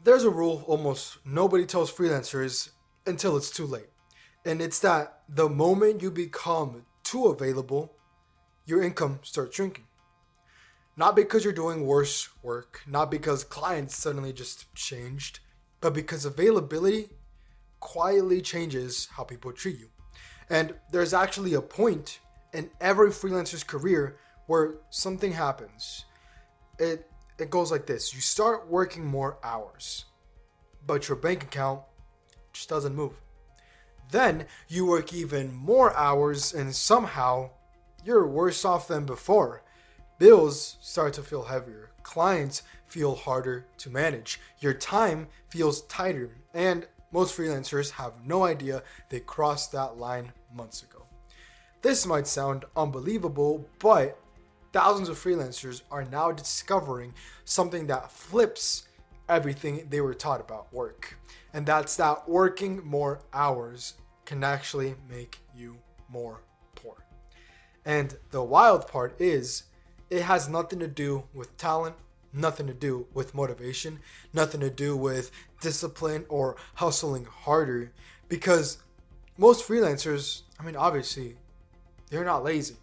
There's a rule almost nobody tells freelancers until it's too late. And it's that the moment you become too available, your income starts shrinking. Not because you're doing worse work, not because clients suddenly just changed, but because availability quietly changes how people treat you. And there's actually a point in every freelancer's career where something happens. It goes like this. You start working more hours, but your bank account just doesn't move. Then you work even more hours and somehow you're worse off than before. Bills start to feel heavier. Clients feel harder to manage. Your time feels tighter. And most freelancers have no idea they crossed that line months ago. This might sound unbelievable, but thousands of freelancers are now discovering something that flips everything they were taught about work. And that's that working more hours can actually make you more poor. And the wild part is it has nothing to do with talent, nothing to do with motivation, nothing to do with discipline or hustling harder. Because most freelancers, obviously, they're not lazy,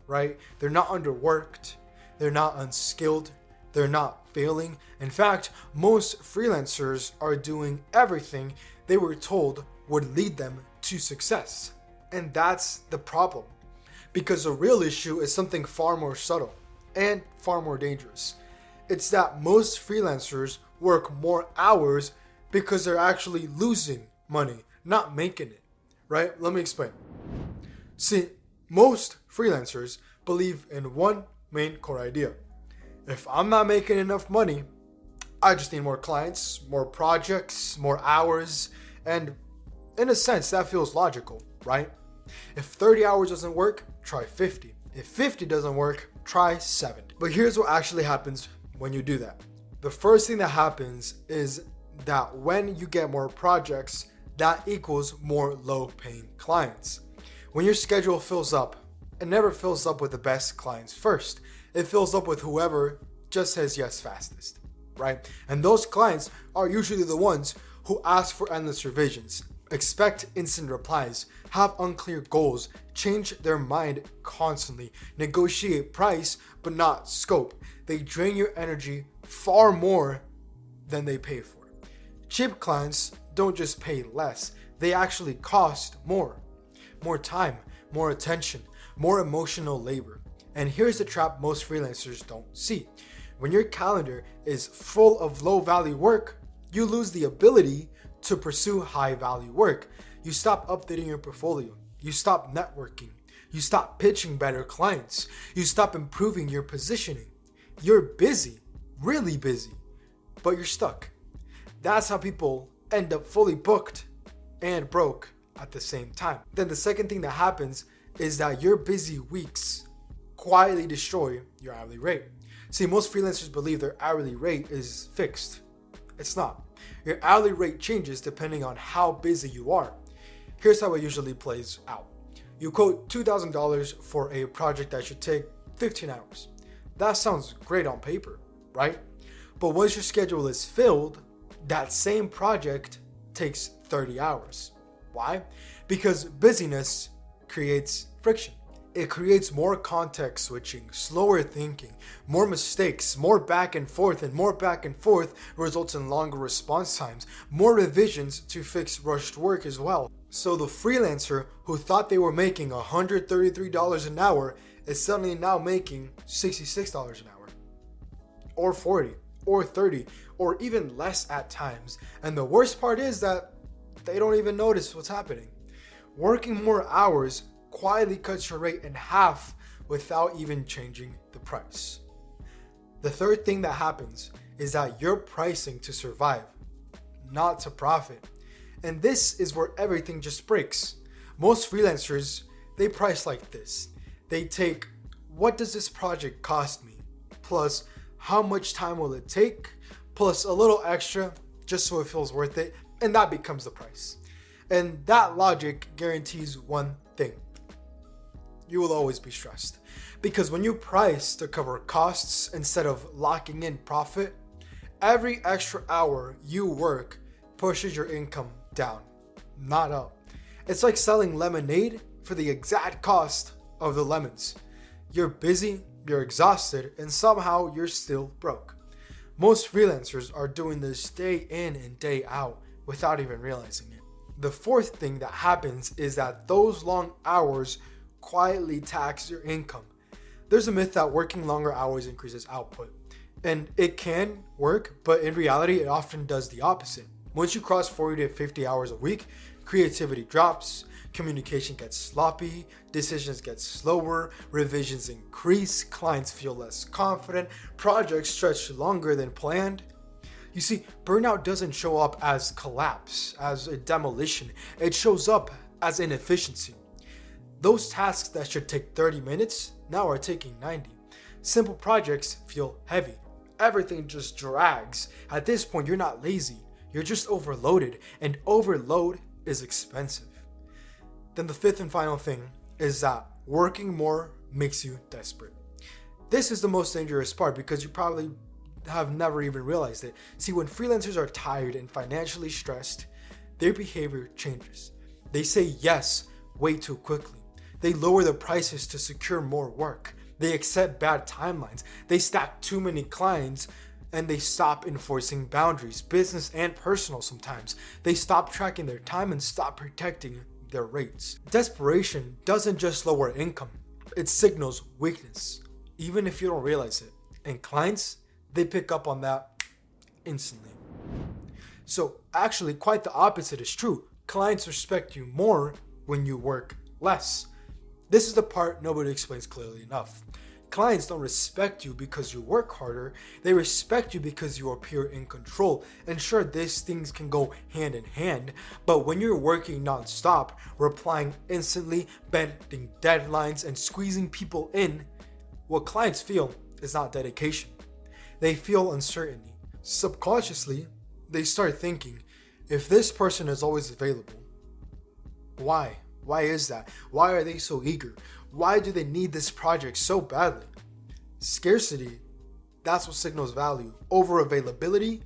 right? They're not underworked. They're not unskilled. They're not failing. In fact, most freelancers are doing everything they were told would lead them to success. And that's the problem. Because the real issue is something far more subtle and far more dangerous. It's that most freelancers work more hours because they're actually losing money, not making it, right? Let me explain. See, most freelancers believe in one main core idea. If I'm not making enough money, I just need more clients, more projects, more hours, and in a sense, that feels logical, right? If 30 hours doesn't work, try 50. If 50 doesn't work, try 70. But here's what actually happens when you do that. The first thing that happens is that when you get more projects, that equals more low-paying clients. When your schedule fills up, it never fills up with the best clients first. It fills up with whoever just says yes fastest, right? And those clients are usually the ones who ask for endless revisions, expect instant replies, have unclear goals, change their mind constantly, negotiate price but not scope. They drain your energy far more than they pay for. Cheap clients don't just pay less, they actually cost more. More time, more attention, more emotional labor. And here's the trap most freelancers don't see. When your calendar is full of low value work, you lose the ability to pursue high value work. You stop updating your portfolio. You stop networking. You stop pitching better clients. You stop improving your positioning. You're busy, really busy, but you're stuck. That's how people end up fully booked and broke at the same time. Then the second thing that happens is that your busy weeks quietly destroy your hourly rate. See, most freelancers believe their hourly rate is fixed. It's not. Your hourly rate changes depending on how busy you are. Here's how it usually plays out. You quote $2,000 for a project that should take 15 hours. That sounds great on paper, right? But once your schedule is filled, that same project takes 30 hours. Why? Because busyness creates friction. It creates more context switching, slower thinking, more mistakes, more back and forth, and more back and forth results in longer response times, more revisions to fix rushed work as well. So the freelancer who thought they were making $133 an hour is suddenly now making $66 an hour, or 40, or 30, or even less at times. And the worst part is that they don't even notice what's happening. Working more hours quietly cuts your rate in half without even changing the price. The third thing that happens is that you're pricing to survive, not to profit. And this is where everything just breaks. Most freelancers, they price like this. They take, what does this project cost me? Plus, how much time will it take? Plus a little extra, just so it feels worth it. And that becomes the price. And that logic guarantees one thing. You will always be stressed. Because when you price to cover costs instead of locking in profit, Every extra hour you work pushes your income down, not up. It's like selling lemonade for the exact cost of the lemons. You're busy, you're exhausted, and somehow you're still broke. Most freelancers are doing this day in and day out without even realizing it. The fourth thing that happens is that those long hours quietly tax your income. There's a myth that working longer hours increases output. And it can work, but in reality, it often does the opposite. Once you cross 40 to 50 hours a week, creativity drops, communication gets sloppy, decisions get slower, revisions increase, clients feel less confident, projects stretch longer than planned. You see, burnout doesn't show up as collapse, as a demolition. It shows up as inefficiency. Those tasks that should take 30 minutes now are taking 90. Simple projects feel heavy. Everything just drags. At this point, you're not lazy. You're just overloaded, and overload is expensive. Then the fifth and final thing is that working more makes you desperate. This is the most dangerous part because you probably have never even realized it. See, when freelancers are tired and financially stressed, their behavior changes. They say yes way too quickly. They lower their prices to secure more work. They accept bad timelines. They stack too many clients, and they stop enforcing boundaries, business and personal sometimes. They stop tracking their time and stop protecting their rates. Desperation doesn't just lower income, it signals weakness, even if you don't realize it. And clients, they pick up on that instantly. So actually, quite the opposite is true. Clients respect you more when you work less. This is the part nobody explains clearly enough. Clients don't respect you because you work harder. They respect you because you appear in control. And sure, these things can go hand in hand, but when you're working non-stop, replying instantly, bending deadlines, and squeezing people in, what clients feel is not dedication. They feel uncertainty. Subconsciously, they start thinking, if this person is always available, why? Why is that? Why are they so eager? Why do they need this project so badly? Scarcity, that's what signals value. Over availability,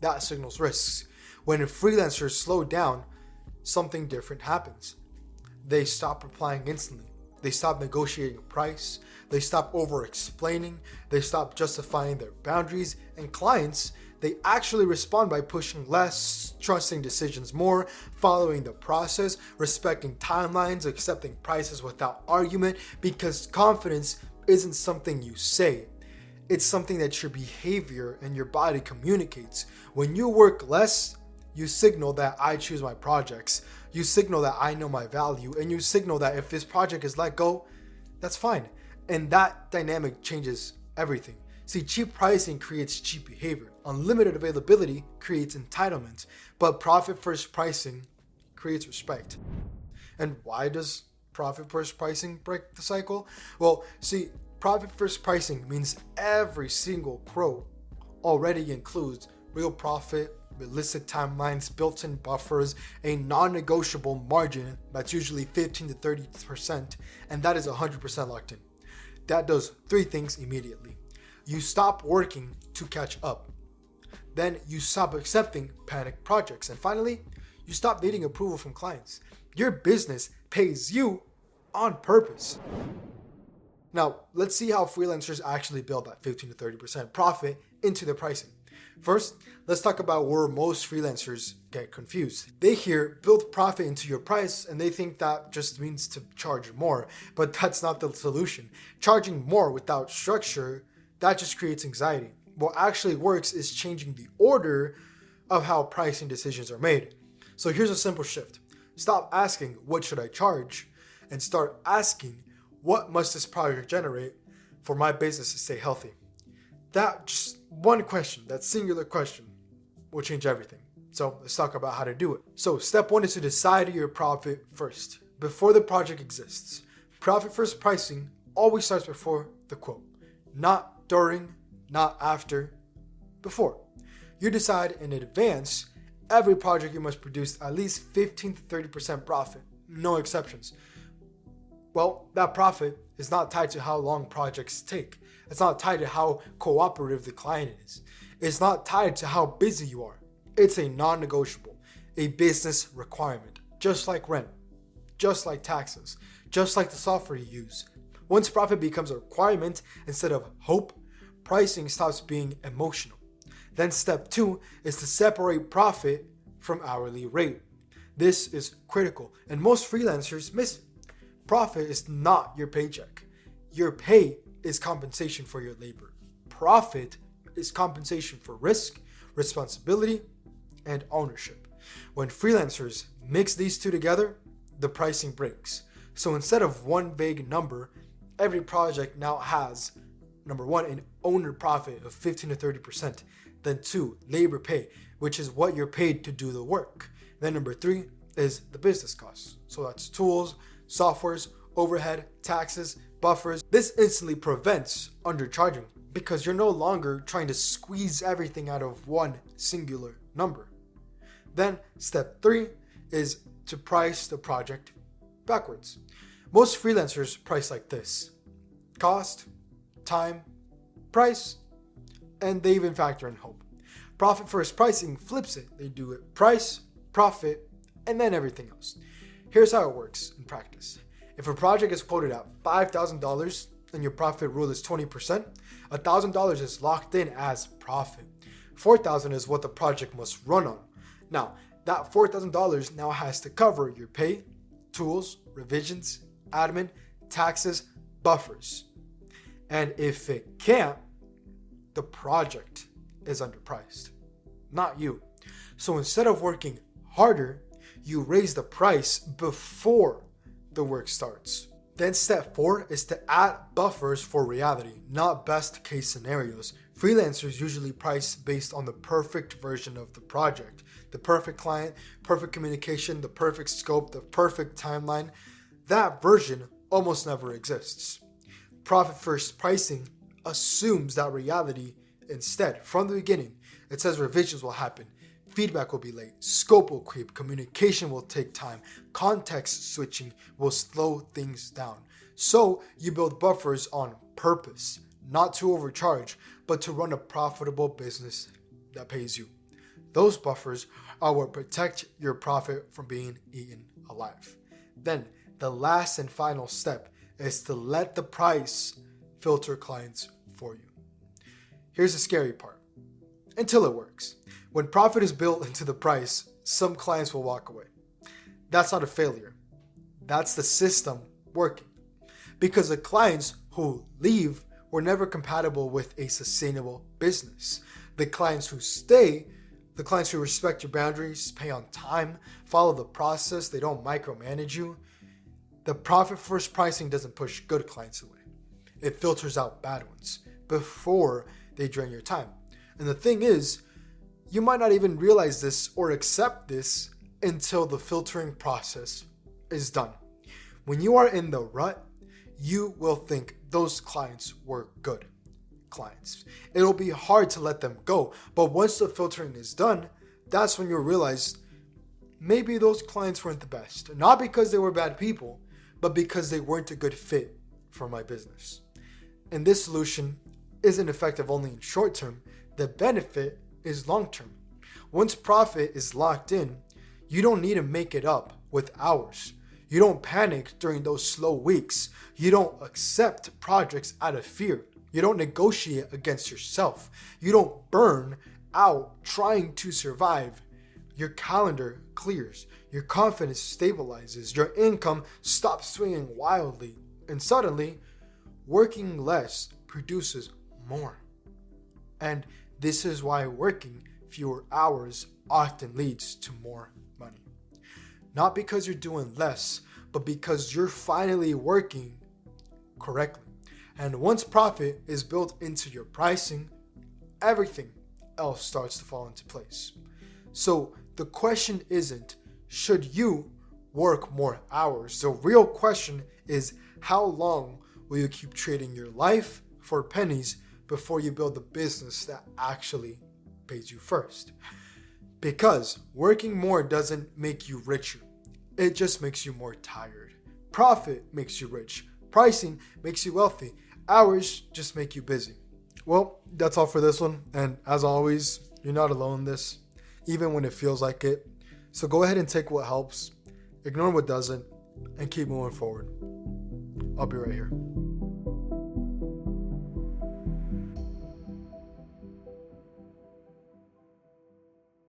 that signals risks. When freelancers slow down, something different happens. They stop replying instantly. They stop negotiating a price. They stop over-explaining. They stop justifying their boundaries. And clients, they actually respond by pushing less, trusting decisions more, following the process, respecting timelines, accepting prices without argument, because confidence isn't something you say. It's something that your behavior and your body communicates. When you work less, you signal that I choose my projects. You signal that I know my value. And you signal that if this project is let go, that's fine. And that dynamic changes everything. See, cheap pricing creates cheap behavior. Unlimited availability creates entitlement. But profit first pricing creates respect. And why does profit first pricing break the cycle? Well, see, profit first pricing means every single quote already includes real profit, realistic timelines, built-in buffers, a non-negotiable margin that's usually 15 to 30%, and that is 100% locked in. That does three things immediately. You stop working to catch up. Then you stop accepting panic projects. And finally, you stop needing approval from clients. Your business pays you on purpose. Now, let's see how freelancers actually build that 15 to 30% profit into their pricing. First, let's talk about where most freelancers get confused. They hear build profit into your price and they think that just means to charge more, but that's not the solution. Charging more without structure, that just creates anxiety. What actually works is changing the order of how pricing decisions are made. So here's a simple shift. Stop asking, what should I charge? And start asking, what must this project generate for my business to stay healthy? That just one question, that singular question, will change everything. So let's talk about how to do it. So step one is to decide your profit first, before the project exists. Profit first pricing always starts before the quote, not during, not after, before. You decide in advance, every project you must produce at least 15 to 30% profit, no exceptions. Well, that profit is not tied to how long projects take. It's not tied to how cooperative the client is. is not tied to how busy you are. It's a non-negotiable, a business requirement, just like rent, just like taxes, just like the software you use. Once profit becomes a requirement instead of hope, pricing stops being emotional. Then step 2 is to separate profit from hourly rate. This is critical, and most freelancers miss it. Profit is not your paycheck. Your pay is compensation for your labor. Profit is compensation for risk, responsibility, and ownership. When freelancers mix these two together, the pricing breaks. So instead of one vague number, every project now has, number 1, an owner profit of 15 to 30%. Then 2, labor pay, which is what you're paid to do the work. Then number 3 is the business costs. So that's tools, softwares, overhead, taxes, buffers. This instantly prevents undercharging because you're no longer trying to squeeze everything out of one singular number. Then step 3 is to price the project backwards. Most freelancers price like this: cost, time, price, and they even factor in hope. Profit first pricing flips it. They do it price, profit, and then everything else. Here's how it works in practice. If a project is quoted at $5,000 and your profit rule is 20%, $1,000 is locked in as profit. $4,000 is what the project must run on. Now, that $4,000 now has to cover your pay, tools, revisions, admin, taxes, buffers. And if it can't, the project is underpriced, not you. So instead of working harder, you raise the price before the work starts. Then step 4 is to add buffers for reality, not best case scenarios. Freelancers usually price based on the perfect version of the project, the perfect client, perfect communication, the perfect scope, the perfect timeline. That version almost never exists. Profit first pricing assumes that reality instead. From the beginning, it says revisions will happen, feedback will be late, scope will creep, communication will take time, context switching will slow things down. So you build buffers on purpose, not to overcharge, but to run a profitable business that pays you. Those buffers are what protect your profit from being eaten alive. Then the last and final step is to let the price filter clients for you. Here's the scary part. Until it works. When profit is built into the price, some clients will walk away. That's not a failure. That's the system working. Because the clients who leave were never compatible with a sustainable business. The clients who stay, the clients who respect your boundaries, pay on time, follow the process, they don't micromanage you. The profit first pricing doesn't push good clients away. It filters out bad ones before they drain your time. And the thing is, you might not even realize this or accept this until the filtering process is done. When you are in the rut, you will think those clients were good clients. It'll be hard to let them go. But once the filtering is done, that's when you'll realize maybe those clients weren't the best. Not because they were bad people, but because they weren't a good fit for my business. And this solution isn't effective only in short term. The benefit is long term. Once profit is locked in, you don't need to make it up with hours. You don't panic during those slow weeks. You don't accept projects out of fear. You don't negotiate against yourself. You don't burn out trying to survive. Your calendar clears. Your confidence stabilizes. Your income stops swinging wildly. And suddenly, working less produces more. And this is why working fewer hours often leads to more money. Not because you're doing less, but because you're finally working correctly. And once profit is built into your pricing, everything else starts to fall into place. So the question isn't, should you work more hours? The real question is, how long will you keep trading your life for pennies before you build the business that actually pays you first? Because working more doesn't make you richer. It just makes you more tired. Profit makes you rich. Pricing makes you wealthy. Hours just make you busy. Well, that's all for this one. And as always, you're not alone in this, even when it feels like it. So go ahead and take what helps, ignore what doesn't, and keep moving forward. I'll be right here.